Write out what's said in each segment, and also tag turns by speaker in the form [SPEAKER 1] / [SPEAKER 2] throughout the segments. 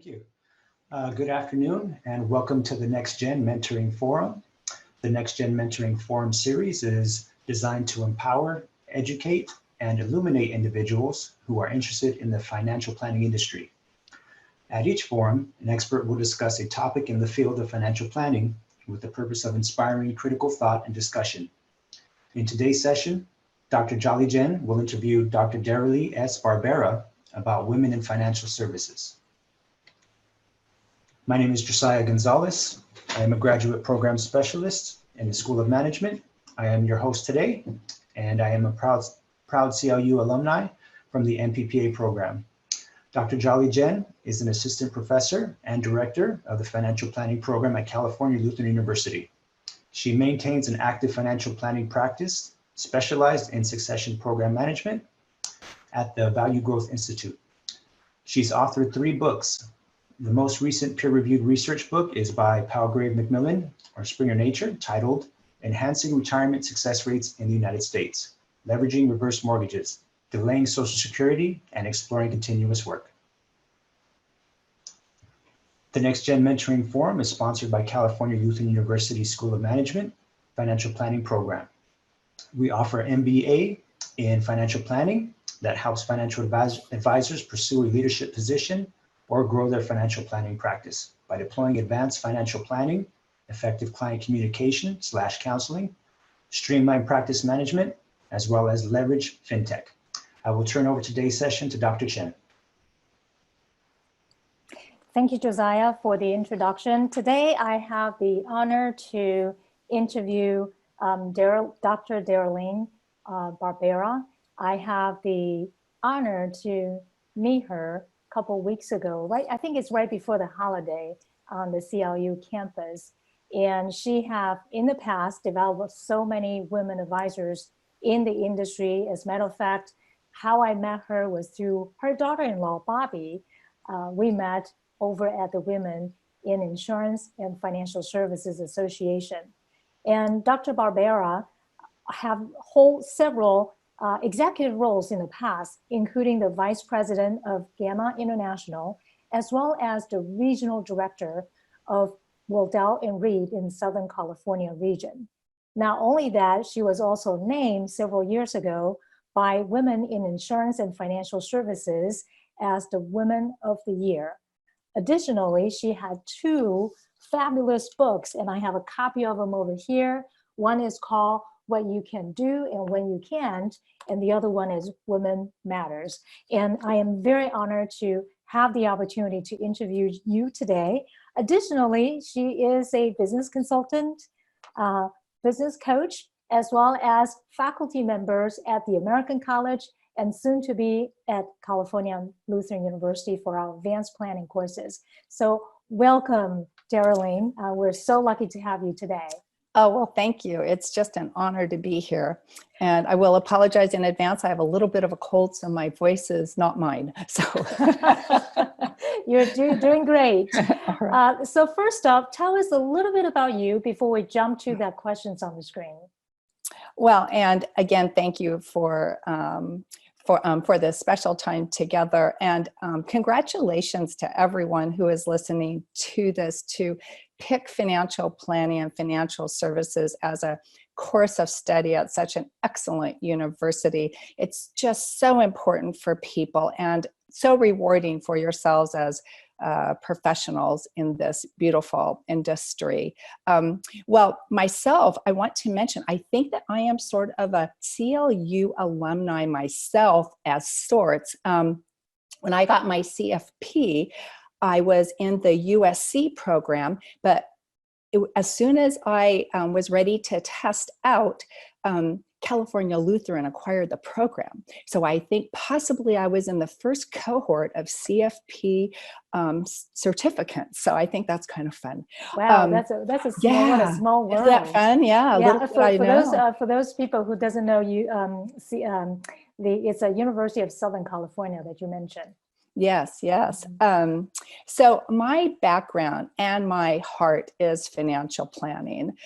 [SPEAKER 1] Thank you. Good afternoon and welcome to the Next Gen Mentoring Forum. The Next Gen Mentoring Forum series is designed to empower, educate, and illuminate individuals who are interested in the financial planning industry. At each forum, an expert will discuss a topic in the field of financial planning with the purpose of inspiring critical thought and discussion. In today's session, Dr. Jolly Jen will interview Dr. Daralee S. Barbera about women in financial services. My name is Josiah Gonzalez. I am a graduate program specialist in the School of Management. I am your host today, and I am a proud CLU alumni from the MPPA program. Dr. Jolly Jen is an assistant professor and director of the financial planning program at California Lutheran University. She maintains an active financial planning practice specialized in succession program management at the Value Growth Institute. She's authored 3 books. The most recent peer-reviewed research book is by Palgrave Macmillan or Springer Nature, titled Enhancing Retirement Success Rates in the United States, Leveraging Reverse Mortgages, Delaying Social Security, and Exploring Continuous Work. The Next Gen Mentoring Forum is sponsored by California Lutheran University School of Management Financial Planning Program. We offer MBA in financial planning that helps financial advisors pursue a leadership position or grow their financial planning practice by deploying advanced financial planning, effective client communication / counseling, streamlined practice management, as well as leverage fintech. I will turn over today's session to Dr. Chien.
[SPEAKER 2] Thank you, Josiah, for the introduction. Today, I have the honor to interview Dr. Daralee Barbera. I have the honor to meet her couple weeks ago, right? I think it's right before the holiday on the CLU campus. And she have in the past developed so many women advisors in the industry. As a matter of fact, how I met her was through her daughter-in-law, Bobby. We met over at the Women in Insurance and Financial Services Association. And Dr. Barbera have several executive roles in the past, including the Vice President of GAMA International, as well as the Regional Director of Waddell and Reed in Southern California region. Not only that, she was also named several years ago by Women in Insurance and Financial Services as the Women of the Year. Additionally, she had 2 fabulous books, and I have a copy of them over here. One is called What You Can Do and When You Can't, and the other one is Women Matters. And I am very honored to have the opportunity to interview you today. Additionally, she is a business consultant, business coach, as well as faculty members at the American College and soon to be at California Lutheran University for our advanced planning courses. So welcome, Daralee. We're so lucky to have you today.
[SPEAKER 3] Oh, well, thank you. It's just an honor to be here. And I will apologize in advance. I have a little bit of a cold, so my voice is not mine. So
[SPEAKER 2] You're doing great.
[SPEAKER 3] Right.
[SPEAKER 2] So first off, tell us a little bit about you before we jump to the questions on the screen.
[SPEAKER 3] Well, and again, thank you for this special time together. And congratulations to everyone who is listening to this to pick financial planning and financial services as a course of study at such an excellent university. It's just so important for people and so rewarding for yourselves as professionals in this beautiful industry. Well, myself, I want to mention, I think that I am sort of a CLU alumni myself as sorts. When I got my CFP, I was in the USC program, but as soon as I was ready to test out, California Lutheran acquired the program. So I think possibly I was in the first cohort of CFP certificates. So I think that's kind of fun.
[SPEAKER 2] Wow, that's a small,
[SPEAKER 3] yeah.
[SPEAKER 2] What a small world.
[SPEAKER 3] Isn't that fun? Yeah.
[SPEAKER 2] Yeah. For those people who doesn't know you, it's a University of Southern California that you mentioned.
[SPEAKER 3] Yes, yes. So my background and my heart is financial planning.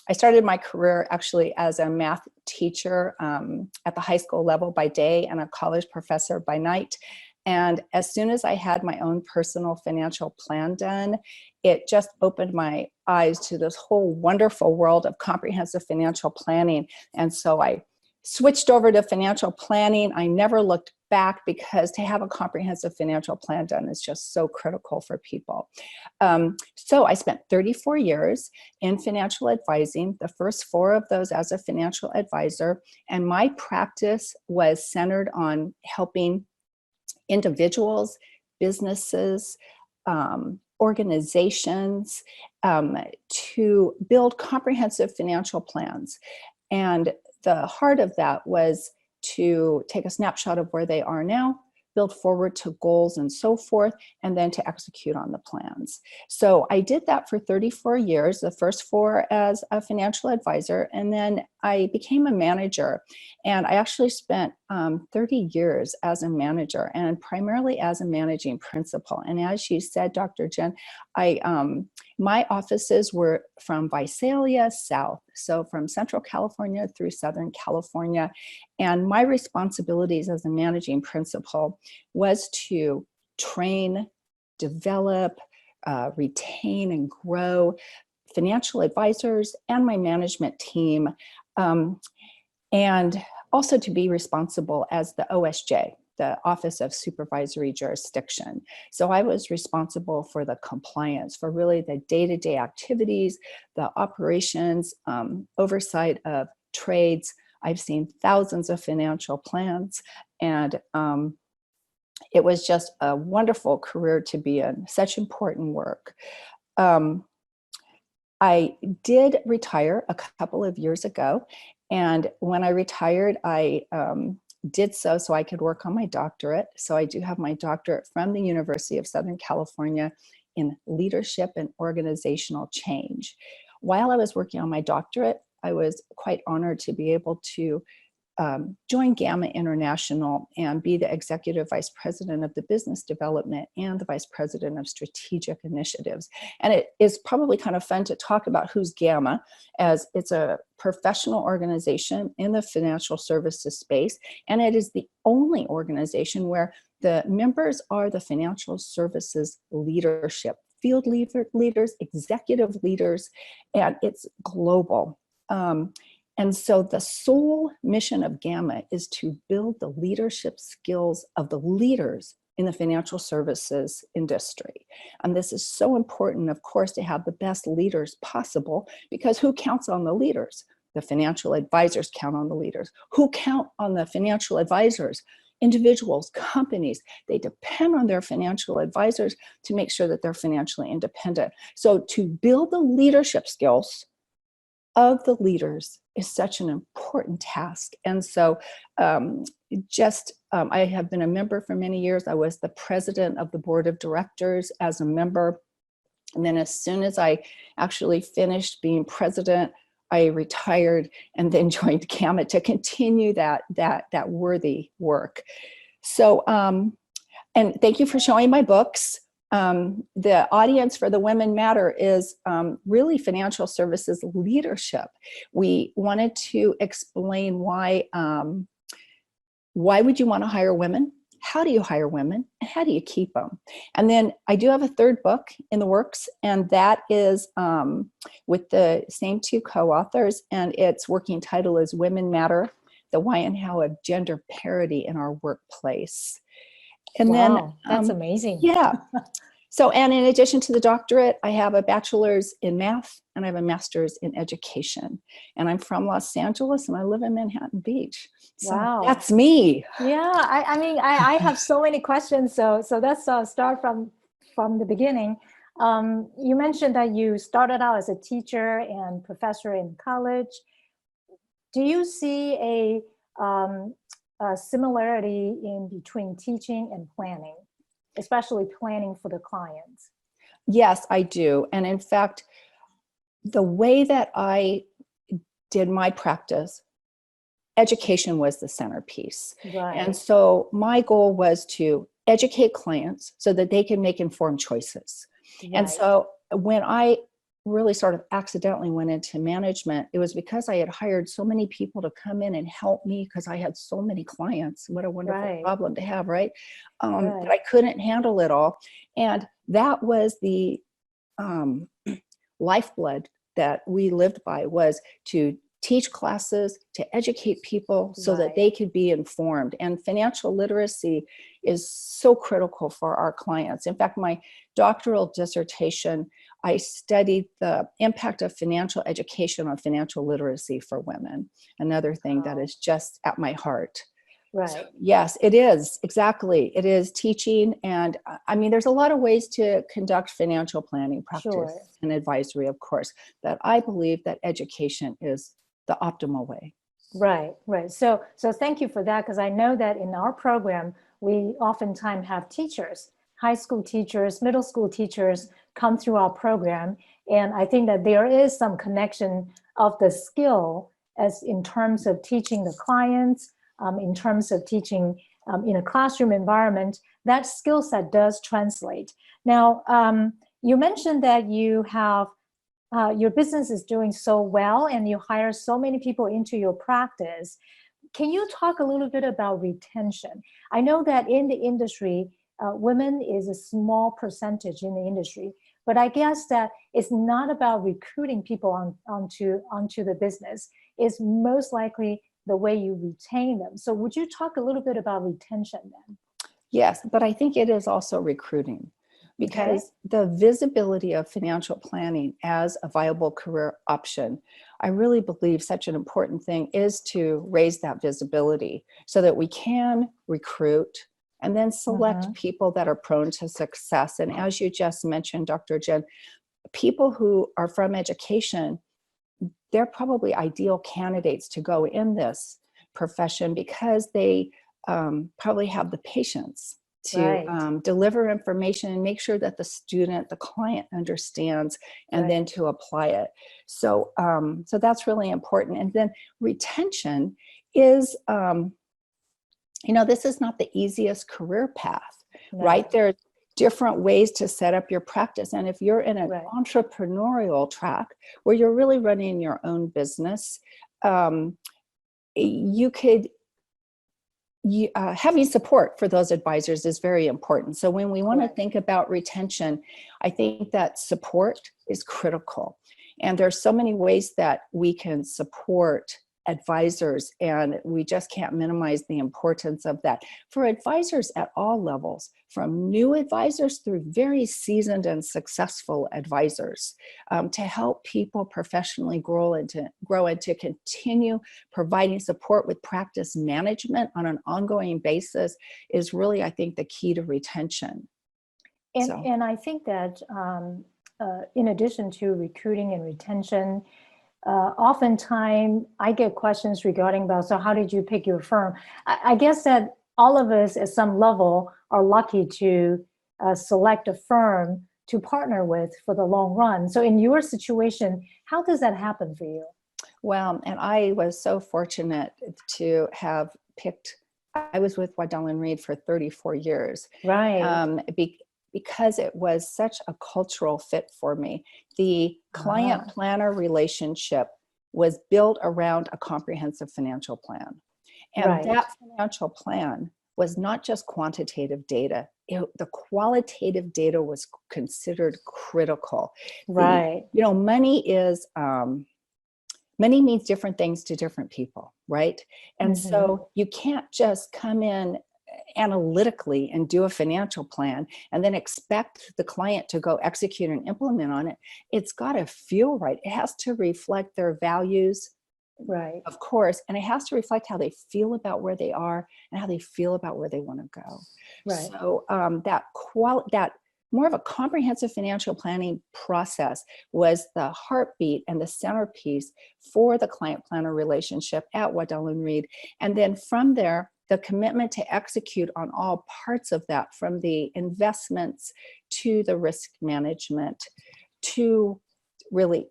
[SPEAKER 3] I started my career actually as a math teacher at the high school level by day and a college professor by night. And as soon as I had my own personal financial plan done, it just opened my eyes to this whole wonderful world of comprehensive financial planning. And so I switched over to financial planning. I never looked back, because to have a comprehensive financial plan done is just so critical for people. So I spent 34 years in financial advising, the first 4 of those as a financial advisor. And my practice was centered on helping individuals, businesses, organizations to build comprehensive financial plans. And the heart of that was to take a snapshot of where they are now, build forward to goals and so forth, and then to execute on the plans. So I did that for 34 years, the first 4 as a financial advisor, and then I became a manager. And I actually spent 30 years as a manager, and primarily as a managing principal. And as you said, Dr. Jen, my offices were from Visalia south, so from Central California through Southern California. And my responsibilities as a managing principal was to train, develop, retain, and grow financial advisors and my management team, and also to be responsible as the OSJ, the Office of Supervisory Jurisdiction. So I was responsible for the compliance, for really the day-to-day activities, the operations, oversight of trades. I've seen thousands of financial plans, and it was just a wonderful career to be in, such important work. I did retire a couple of years ago, and when I retired, I did so I could work on my doctorate. So I do have my doctorate from the University of Southern California in leadership and organizational change. While I was working on my doctorate, I was quite honored to be able to join GAMA International and be the executive vice president of the business development and the vice president of strategic initiatives. And it is probably kind of fun to talk about who's GAMA, as it's a professional organization in the financial services space. And it is the only organization where the members are the financial services leadership, field leaders, executive leaders, and it's global. And so the sole mission of GAMA is to build the leadership skills of the leaders in the financial services industry. And this is so important, of course, to have the best leaders possible, because who counts on the leaders? The financial advisors count on the leaders. Who count on the financial advisors? Individuals, companies. They depend on their financial advisors to make sure that they're financially independent. So to build the leadership skills of the leaders is such an important task. And so I have been a member for many years. I was the president of the board of directors as a member. And then as soon as I actually finished being president, I retired and then joined GAMA to continue that worthy work. So, and thank you for showing my books. The audience for the Women Matter is really financial services leadership. We wanted to explain why would you want to hire women? How do you hire women? And how do you keep them? And then I do have a 3rd book in the works, and that is with the same 2 co-authors, and its working title is Women Matter, the Why and How of Gender Parity in Our Workplace. And
[SPEAKER 2] wow,
[SPEAKER 3] then
[SPEAKER 2] that's amazing.
[SPEAKER 3] Yeah. So, and in addition to the doctorate, I have a bachelor's in math and I have a master's in education. And I'm from Los Angeles and I live in Manhattan Beach. So
[SPEAKER 2] Wow.
[SPEAKER 3] that's me.
[SPEAKER 2] Yeah, I mean, I have so many questions. So let's start from the beginning. You mentioned that you started out as a teacher and professor in college. Do you see a similarity in between teaching and planning, especially planning for the clients?
[SPEAKER 3] Yes, I do. And in fact, the way that I did my practice, education was the centerpiece.
[SPEAKER 2] Right.
[SPEAKER 3] And so my goal was to educate clients so that they can make informed choices.
[SPEAKER 2] Right.
[SPEAKER 3] And so when I really sort of accidentally went into management, it was because I had hired so many people to come in and help me because I had so many clients. What a wonderful
[SPEAKER 2] Right.
[SPEAKER 3] problem to have, right?
[SPEAKER 2] Right.
[SPEAKER 3] That I couldn't handle it all. And that was the lifeblood that we lived by, was to teach classes, to educate people so that
[SPEAKER 2] Right.
[SPEAKER 3] they could be informed. And financial literacy is so critical for our clients. In fact, my doctoral dissertation, I studied the impact of financial education on financial literacy for women. Another thing that
[SPEAKER 2] Wow.
[SPEAKER 3] is just at my heart.
[SPEAKER 2] Right.
[SPEAKER 3] So, yes, it is. Exactly. It is teaching. And I mean, there's a lot of ways to conduct financial planning practice
[SPEAKER 2] Sure.
[SPEAKER 3] and advisory, of course, but I believe that education is the optimal way.
[SPEAKER 2] Right, right. So thank you for that, because I know that in our program, we oftentimes have teachers, high school teachers, middle school teachers come through our program. And I think that there is some connection of the skill as in terms of teaching the clients, in terms of teaching in a classroom environment, that skill set does translate. Now, you mentioned that you have your business is doing so well and you hire so many people into your practice. Can you talk a little bit about retention? I know that in the industry, women is a small percentage in the industry, but I guess that it's not about recruiting people onto the business. It's most likely the way you retain them. So would you talk a little bit about retention then?
[SPEAKER 3] Yes, but I think it is also recruiting, because the visibility of financial planning as a viable career option, I really believe such an important thing is to raise that visibility so that we can recruit and then select people that are prone to success. And as you just mentioned, Dr. Jen, people who are from education, they're probably ideal candidates to go in this profession because they probably have the patience to deliver information and make sure that the student, the client understands, and then to apply it. So, so that's really important. And then retention is, you know, this is not the easiest career path, right? There are different ways to set up your practice. And if you're in an entrepreneurial track where you're really running your own business, you could, having support for those advisors is very important. So when we want to think about retention, I think that support is critical. And there's so many ways that we can support advisors, and we just can't minimize the importance of that for advisors at all levels, from new advisors through very seasoned and successful advisors, to help people professionally grow and to continue providing support with practice management on an ongoing basis is really, I think, the key to retention.
[SPEAKER 2] And I think that in addition to recruiting and retention, oftentimes I get questions regarding about, so how did you pick your firm? I guess that all of us at some level are lucky to select a firm to partner with for the long run. So in your situation, how does that happen for you?
[SPEAKER 3] Well, and I was so fortunate to have picked, I was with Waddell and Reed for 34 years. Because it was such a cultural fit for me. The client planner relationship was built around a comprehensive financial plan. And that financial plan was not just quantitative data. The qualitative data was considered critical. You know, money means different things to different people, right? And so you can't just come in analytically and do a financial plan and then expect the client to go execute and implement on it. It's got to feel right. It has to reflect their values, of course, and it has to reflect how they feel about where they are and how they feel about where they want to go. So that more of a comprehensive financial planning process was the heartbeat and the centerpiece for the client planner relationship at Waddell and Reed. And then from there, the commitment to execute on all parts of that, from the investments to the risk management to really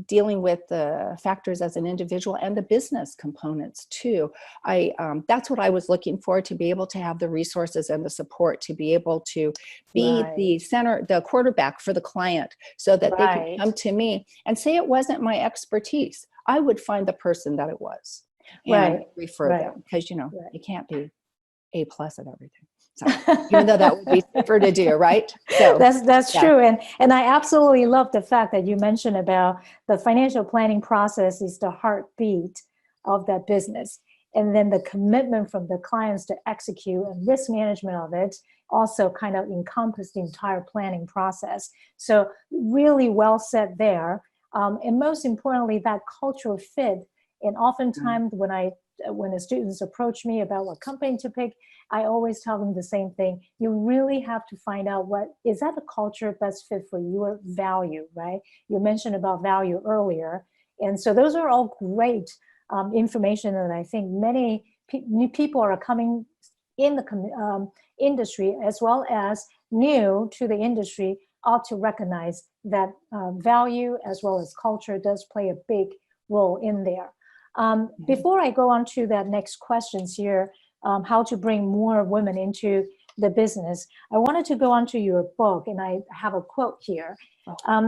[SPEAKER 3] dealing with the factors as an individual and the business components too. That's what I was looking for, to be able to have the resources and the support to be able to be the center, the quarterback for the client, so that they could come to me and say it wasn't my expertise. I would find the person that it was and refer them, because you can't be A+ at everything. So, even though that would be safer to do, right? So
[SPEAKER 2] that's true. And I absolutely love the fact that you mentioned about the financial planning process is the heartbeat of that business. And then the commitment from the clients to execute and risk management of it also kind of encompass the entire planning process. So really well said there. And most importantly, that cultural fit. And oftentimes when the students approach me about what company to pick, I always tell them the same thing. You really have to find out what is that a culture best fit for your value, right? You mentioned about value earlier. And so those are all great information that I think many new people are coming in the industry, as well as new to the industry, ought to recognize that value as well as culture does play a big role in there. Before I go on to that next questions here, how to bring more women into the business, I wanted to go on to your book, and I have a quote here.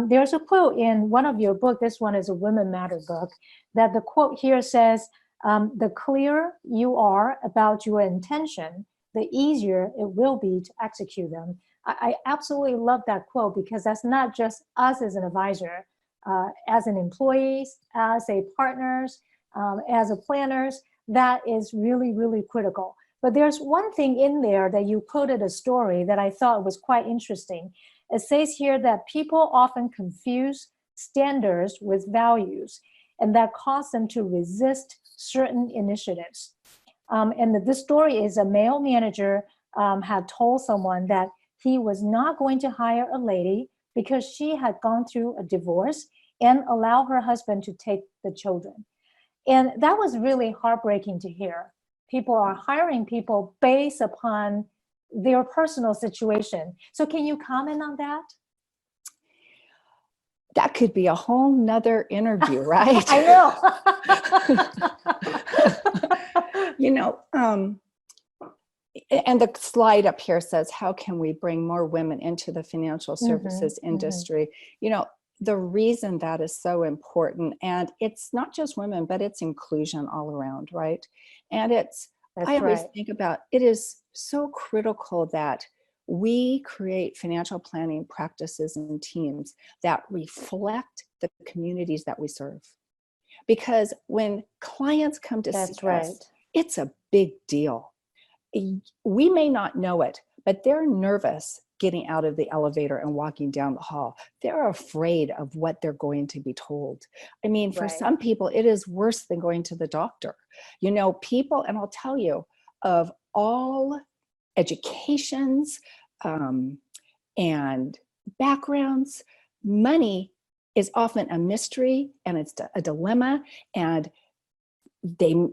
[SPEAKER 2] There's a quote in one of your book, this one is a Women Matter book, that the quote here says, the clearer you are about your intention, the easier it will be to execute them. I absolutely love that quote, because that's not just us as an advisor, as an employees, as a partners, as a planners, that is really, really critical. But there's one thing in there that you quoted a story that I thought was quite interesting. It says here that people often confuse standards with values, and that cause them to resist certain initiatives. And this story is a male manager had told someone that he was not going to hire a lady because she had gone through a divorce and allow her husband to take the children. And that was really heartbreaking to hear. People are hiring people based upon their personal situation. So can you comment on that?
[SPEAKER 3] That could be a whole nother interview, right?
[SPEAKER 2] I know.
[SPEAKER 3] And the slide up here says, how can we bring more women into the financial services industry? The reason that is so important, and it's not just women, but it's inclusion all around, right? And I always think about, it is so critical that we create financial planning practices and teams that reflect the communities that we serve. Because when clients come to see us, it's a big deal. We may not know it, but they're nervous getting out of the elevator and walking down the hall. They're afraid of what they're going to be told. I mean, for some people, it is worse than going to the doctor. People, and I'll tell you, of all educations and backgrounds, money is often a mystery, and it's a dilemma, and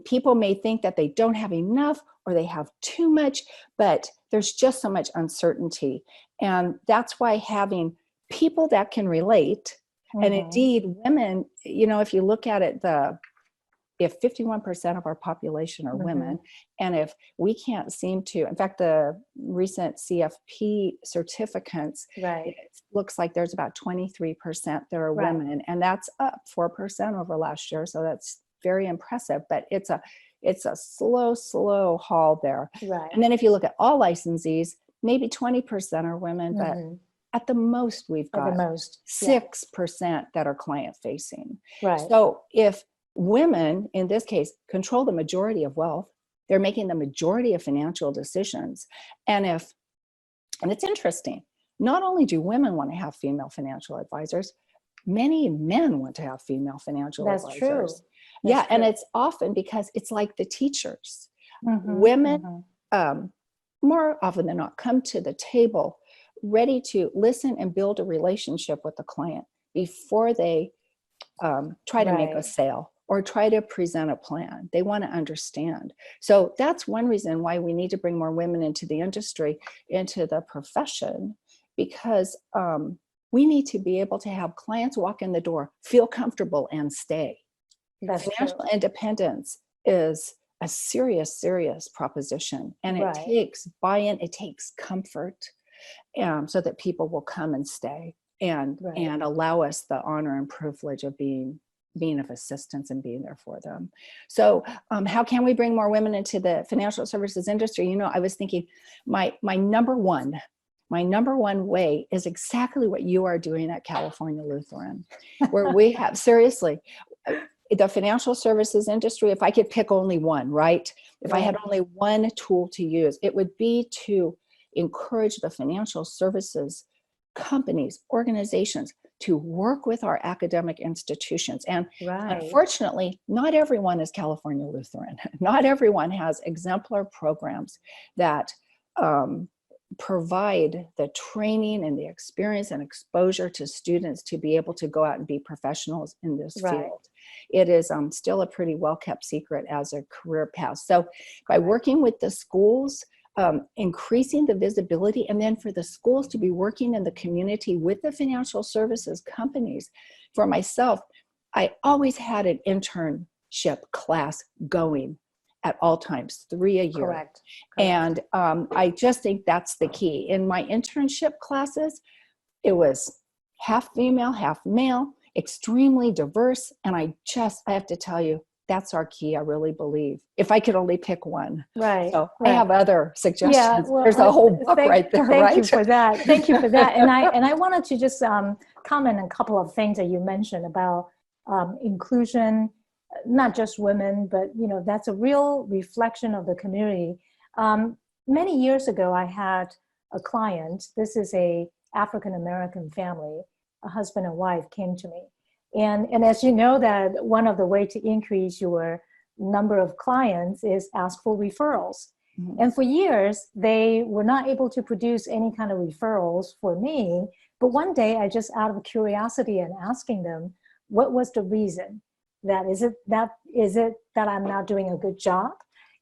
[SPEAKER 3] people may think that they don't have enough or they have too much, but there's just so much uncertainty. And that's why having people that can relate, and indeed women, if you look at it, if 51% of our population are women, and if we can't seem to, in fact, the recent CFP certificates, it looks like there's about 23% that are women, and that's up 4% over last year. So that's very impressive, but it's a slow haul there. And then if you look at all licensees, maybe 20% are women, but at the most we've got 6% that are client facing. So if women, in this case, control the majority of wealth, they're making the majority of financial decisions. And it's interesting, not only do women want to have female financial advisors, many men want to have female financial advisors. True. And it's often because it's like the teachers. Women, more often than not, come to the table ready to listen and build a relationship with the client before they try to make a sale or try to present a plan. They want to understand. So that's one reason why we need to bring more women into the industry, into the profession, because we need to be able to have clients walk in the door, feel comfortable, and stay.
[SPEAKER 2] That's
[SPEAKER 3] Financial
[SPEAKER 2] true.
[SPEAKER 3] independence is a serious, serious proposition. And it
[SPEAKER 2] Right.
[SPEAKER 3] takes buy-in, it takes comfort, so that people will come and stay and
[SPEAKER 2] Right.
[SPEAKER 3] allow us the honor and privilege of being of assistance and being there for them. So how can we bring more women into the financial services industry? You know, I was thinking my number one way is exactly what you are doing at California Lutheran, where we have, seriously, the financial services industry, if I could pick only one, right? If I had only one tool to use, it would be to encourage the financial services companies, organizations to work with our academic institutions. And
[SPEAKER 2] Right.
[SPEAKER 3] unfortunately, not everyone is California Lutheran. Not everyone has exemplar programs that provide the training and the experience and exposure to students to be able to go out and be professionals in this
[SPEAKER 2] Right.
[SPEAKER 3] field. It is still a pretty well-kept secret as a career path. So by working with the schools, increasing the visibility, and then for the schools to be working in the community with the financial services companies. For myself, I always had an internship class going at all times, 3 a year.
[SPEAKER 2] Correct.
[SPEAKER 3] And I just think that's the key. In my internship classes, it was half female, half male, extremely diverse. And I have to tell you, that's our key, I really believe. If I could only pick one.
[SPEAKER 2] Right.
[SPEAKER 3] So
[SPEAKER 2] right.
[SPEAKER 3] I have other suggestions.
[SPEAKER 2] Yeah, well,
[SPEAKER 3] there's a whole book right there,
[SPEAKER 2] thank
[SPEAKER 3] right?
[SPEAKER 2] you for that. Thank you for that. And I wanted to just comment on a couple of things that you mentioned about inclusion, not just women, but you know, that's a real reflection of the community. Many years ago, I had a client. This is a African-American family, a husband and wife came to me. And as you know, that one of the ways to increase your number of clients is ask for referrals. Mm-hmm. And for years, they were not able to produce any kind of referrals for me. But one day, I just out of curiosity and asking them, what was the reason? Is it that I'm not doing a good job?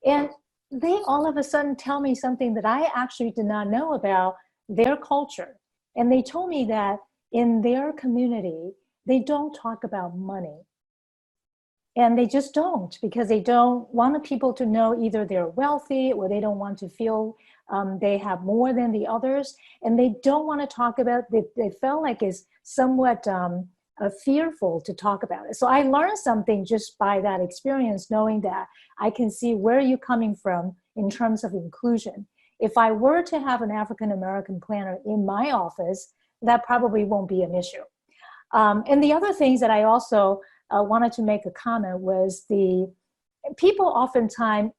[SPEAKER 2] And they all of a sudden tell me something that I actually did not know about their culture. And they told me that in their community, they don't talk about money. And they just don't, because they don't want people to know either they're wealthy or they don't want to feel they have more than the others. And they don't want to talk about, they felt like it's somewhat fearful to talk about it. So I learned something just by that experience, knowing that I can see where you're coming from in terms of inclusion. If I were to have an African-American planner in my office, that probably won't be an issue. And the other things that I also wanted to make a comment was the people oftentimes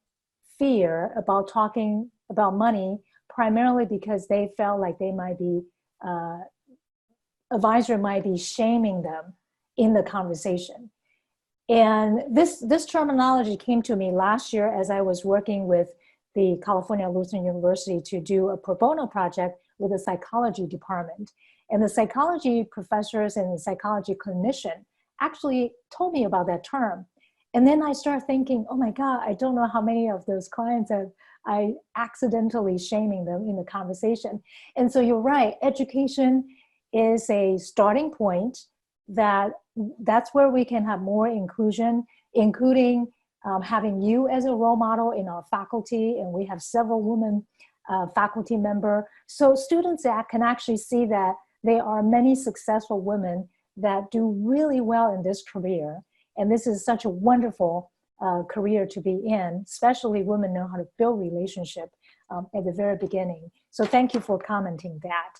[SPEAKER 2] fear about talking about money, primarily because they felt like they might be, advisor might be shaming them in the conversation. And this terminology came to me last year as I was working with the California Lutheran University to do a pro bono project with the psychology department. And the psychology professors and the psychology clinician actually told me about that term. And then I started thinking, oh my God, I don't know how many of those clients have I accidentally shaming them in the conversation. And so you're right, education is a starting point. That's where we can have more inclusion, including having you as a role model in our faculty. And we have several women faculty member. So students that can actually see that there are many successful women that do really well in this career. And this is such a wonderful career to be in, especially women know how to build relationship at the very beginning. So thank you for commenting that.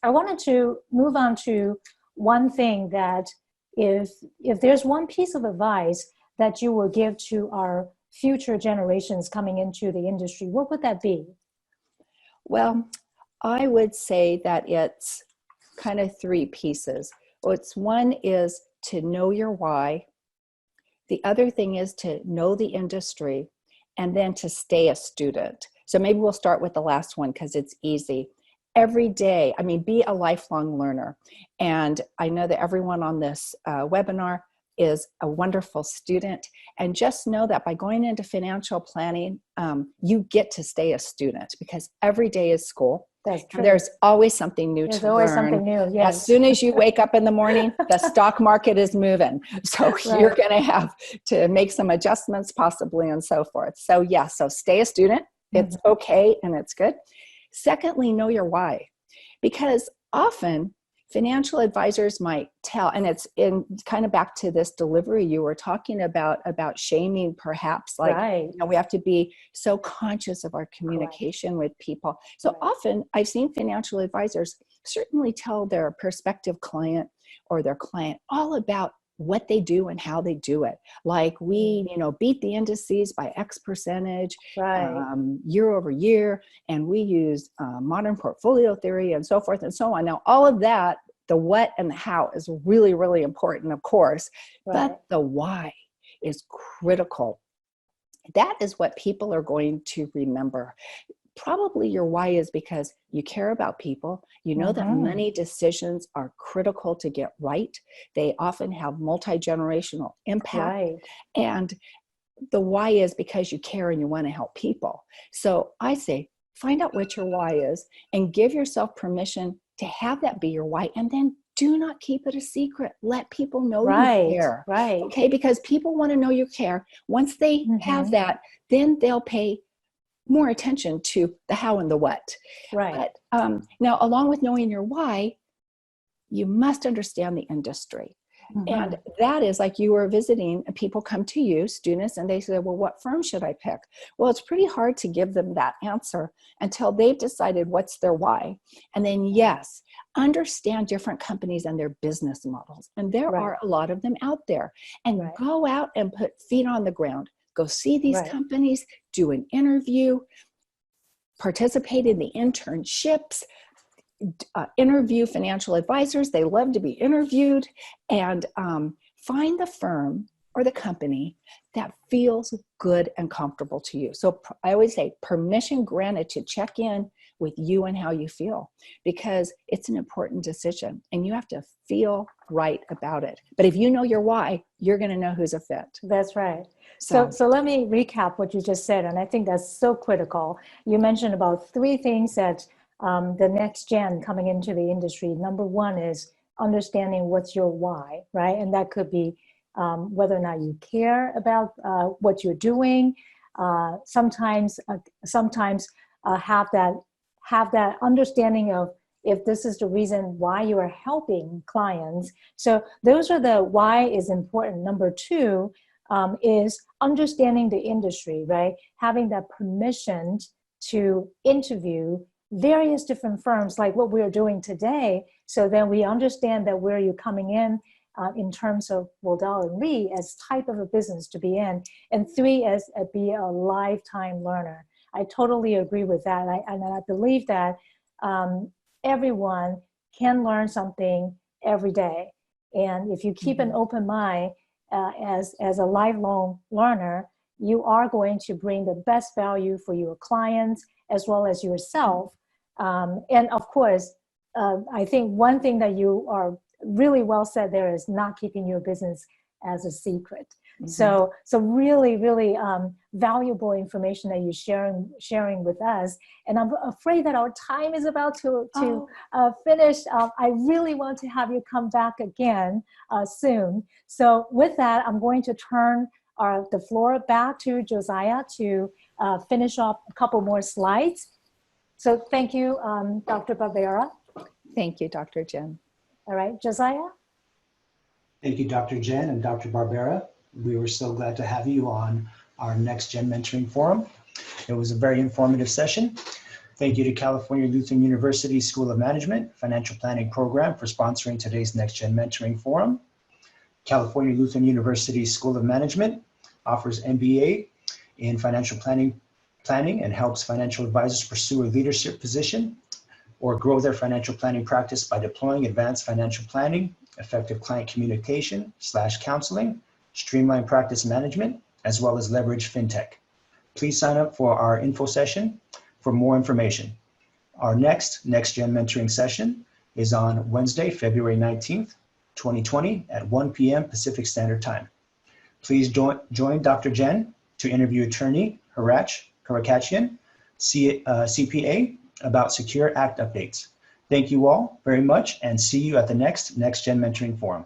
[SPEAKER 2] I wanted to move on to one thing that if there's one piece of advice that you will give to our future generations coming into the industry, what would that be?
[SPEAKER 3] Well, I would say that it's kind of three pieces. One is to know your why. The other thing is to know the industry, and then to stay a student. So maybe we'll start with the last one because it's easy. Every day, be a lifelong learner. And I know that everyone on this webinar is a wonderful student. And just know that by going into financial planning, you get to stay a student because every day is school.
[SPEAKER 2] That's true.
[SPEAKER 3] There's always something new
[SPEAKER 2] There's
[SPEAKER 3] to
[SPEAKER 2] always
[SPEAKER 3] learn.
[SPEAKER 2] something new, yes.
[SPEAKER 3] As soon as you wake up in the morning, the stock market is moving. So you're going to have to make some adjustments possibly and so forth. So yeah, so stay a student. It's okay and it's good. Secondly, know your why. Because often financial advisors might tell, and it's in kind of back to this delivery you were talking about shaming perhaps, like, you know, we have to be so conscious of our communication with people. So often I've seen financial advisors certainly tell their prospective client or their client all about what they do and how they do it. Like we, you know, beat the indices by X percentage year over year, and we use modern portfolio theory and so forth and so on. Now, all of that, the what and the how is really, really important, of course, but the why is critical. That is what people are going to remember. Probably your why is because you care about people. You know that money decisions are critical to get right. They often have multi-generational impact. And the why is because you care and you want to help people. So I say, find out what your why is and give yourself permission to have that be your why. And then do not keep it a secret. Let people know you care. Okay, because people want to know you care. Once they have that, then they'll pay more attention to the how and the what. But now, along with knowing your why, you must understand the industry. And that is like you were visiting and people come to you, students, and they say, well, what firm should I pick? Well, it's pretty hard to give them that answer until they've decided what's their why. And then, yes, understand different companies and their business models. And there are a lot of them out there. And go out and put feet on the ground. Go see these companies, do an interview, participate in the internships, interview financial advisors. They love to be interviewed, and find the firm or the company that feels good and comfortable to you. So I always say permission granted to check in with you and how you feel, because it's an important decision and you have to feel right about it. But if you know your why, you're going to know who's a fit.
[SPEAKER 2] That's right. So let me recap what you just said. And I think that's so critical. You mentioned about three things that the next gen coming into the industry. Number one is understanding what's your why, right? And that could be whether or not you care about what you're doing. Sometimes have that understanding of if this is the reason why you are helping clients. So those are the why is important. Number two is understanding the industry, right? Having that permission to interview various different firms like what we're doing today. So then we understand that where you're coming in terms of Waddell and Reed as type of a business to be in. And three is be a lifetime learner. I totally agree with that. And I believe that everyone can learn something every day. And if you keep an open mind as a lifelong learner, you are going to bring the best value for your clients as well as yourself. And of course, I think one thing that you are really well said there is not keeping your business as a secret. So really, really valuable information that you're sharing with us. And I'm afraid that our time is about to finish. I really want to have you come back again soon. So with that, I'm going to turn the floor back to Josiah to finish off a couple more slides. So thank you, Dr. Barbera.
[SPEAKER 3] Thank you, Dr. Jen.
[SPEAKER 2] All right, Josiah?
[SPEAKER 1] Thank you, Dr. Jen and Dr. Barbera. We were so glad to have you on our Next Gen Mentoring Forum. It was a very informative session. Thank you to California Lutheran University School of Management Financial Planning Program for sponsoring today's Next Gen Mentoring Forum. California Lutheran University School of Management offers MBA in financial planning and helps financial advisors pursue a leadership position or grow their financial planning practice by deploying advanced financial planning, effective client communication / counseling, streamline practice management, as well as leverage fintech. Please sign up for our info session for more information. Our next Gen Mentoring session is on Wednesday, February 19th, 2020 at 1 p.m. Pacific Standard Time. Please join Dr. Jen to interview attorney Chien, CPA, about Secure Act updates. Thank you all very much and see you at the next Gen Mentoring Forum.